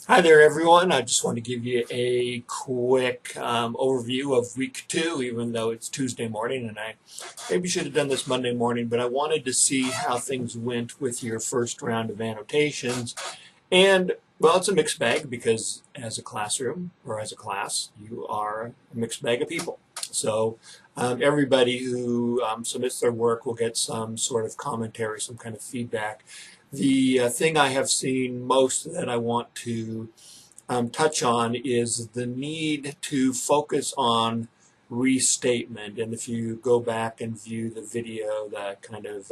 Hi there, everyone. I just want to give you a quick overview of week 2, even though it's Tuesday morning, and I maybe should have done this Monday morning, but I wanted to see how things went with your first round of annotations. And, well, it's a mixed bag because as a classroom or as a class, you are a mixed bag of people. So everybody who submits their work will get some sort of commentary, some kind of feedback. The thing I have seen most that I want to touch on is the need to focus on restatement. And if you go back and view the video, the kind of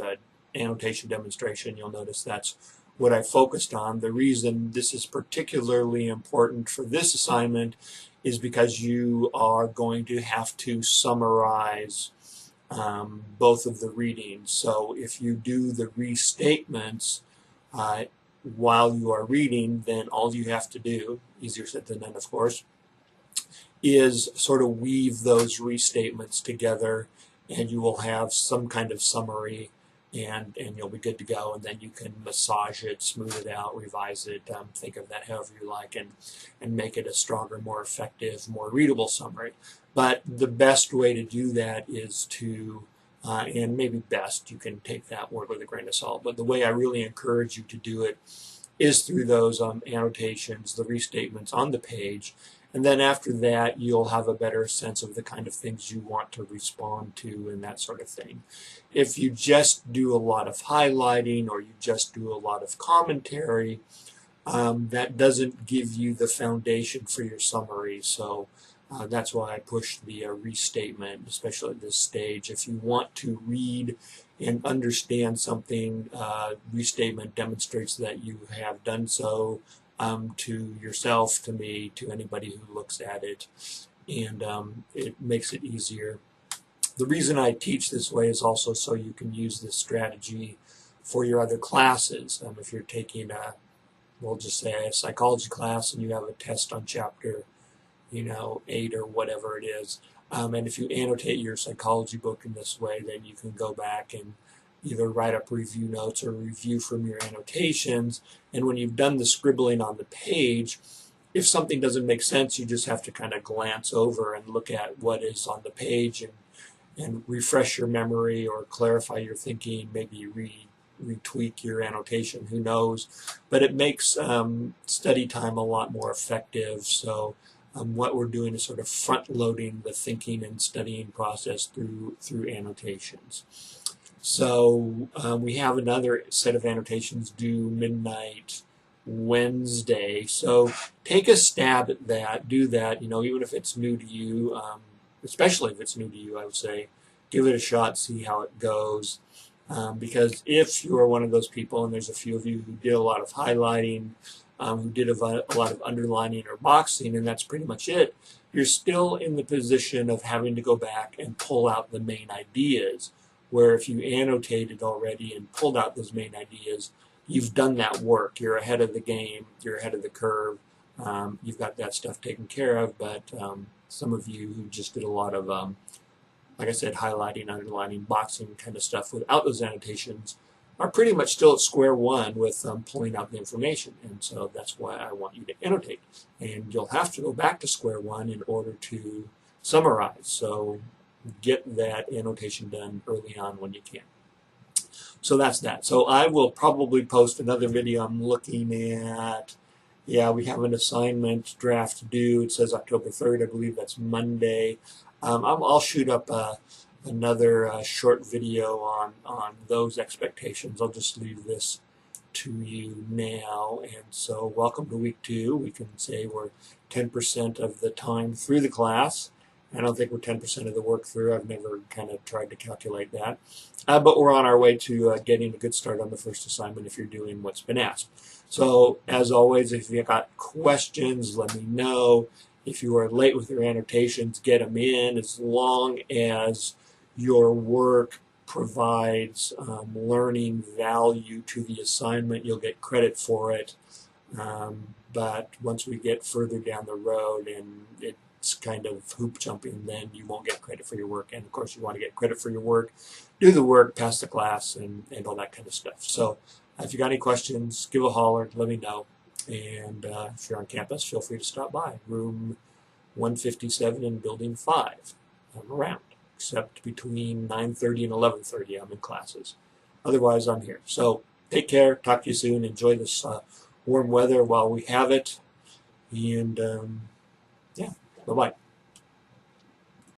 annotation demonstration, you'll notice that's what I focused on. The reason this is particularly important for this assignment is because you are going to have to summarize both of the readings. So if you do the restatements uh, while you are reading, then all you have to do, easier said than done, of course, is sort of weave those restatements together, and you will have some kind of summary, and you'll be good to go. And then you can massage it, smooth it out, revise it, think of that however you like, and make it a stronger, more effective, more readable summary. But the best way to do that is to and maybe best, you can take that word with a grain of salt, but the way I really encourage you to do it is through those annotations, the restatements on the page, and then after that you'll have a better sense of the kind of things you want to respond to and that sort of thing. If you just do a lot of highlighting or you just do a lot of commentary, that doesn't give you the foundation for your summary. So that's why I push the restatement, especially at this stage. If you want to read and understand something, restatement demonstrates that you have done so to yourself, to me, to anybody who looks at it, and it makes it easier. The reason I teach this way is also so you can use this strategy for your other classes. If you're taking we'll just say a psychology class and you have a test on chapter 8 or whatever it is. And if you annotate your psychology book in this way, then you can go back and either write up review notes or review from your annotations. And when you've done the scribbling on the page, if something doesn't make sense, you just have to kind of glance over and look at what is on the page and refresh your memory or clarify your thinking, maybe retweak your annotation, who knows. But it makes study time a lot more effective. So what we're doing is sort of front-loading the thinking and studying process through annotations. So we have another set of annotations due midnight Wednesday. So take a stab at that. Do that. Even if it's new to you, especially if it's new to you, I would say, give it a shot. See how it goes. Because if you are one of those people, and there's a few of you who did a lot of highlighting, who did a lot of underlining or boxing, and that's pretty much it, you're still in the position of having to go back and pull out the main ideas, where if you annotated already and pulled out those main ideas, you've done that work. You're ahead of the game. You're ahead of the curve. You've got that stuff taken care of, but some of you who just did a lot of like I said, highlighting, underlining, boxing kind of stuff without those annotations are pretty much still at square one with pulling out the information. And so that's why I want you to annotate. And you'll have to go back to square one in order to summarize. So get that annotation done early on when you can. So that's that. So I will probably post another video. I'm looking at, yeah, we have an assignment draft due. It says October 3rd. I believe that's Monday. I'll shoot up another short video on those expectations. I'll just leave this to you now. And so welcome to week 2. We can say we're 10% of the time through the class. I don't think we're 10% of the work through. I've never kind of tried to calculate that. But we're on our way to getting a good start on the first assignment if you're doing what's been asked. So as always, if you've got questions, let me know. If you are late with your annotations, get them in, as long as your work provides learning value to the assignment. You'll get credit for it. But once we get further down the road and it's kind of hoop jumping, then you won't get credit for your work. And of course, you want to get credit for your work, do the work, pass the class, and all that kind of stuff. So if you got any questions, give a holler, let me know. And if you're on campus, feel free to stop by. Room 157 in Building 5. I'm around, except between 9:30 and 11:30 I'm in classes. Otherwise, I'm here. So take care. Talk to you soon. Enjoy this warm weather while we have it. And yeah, bye-bye.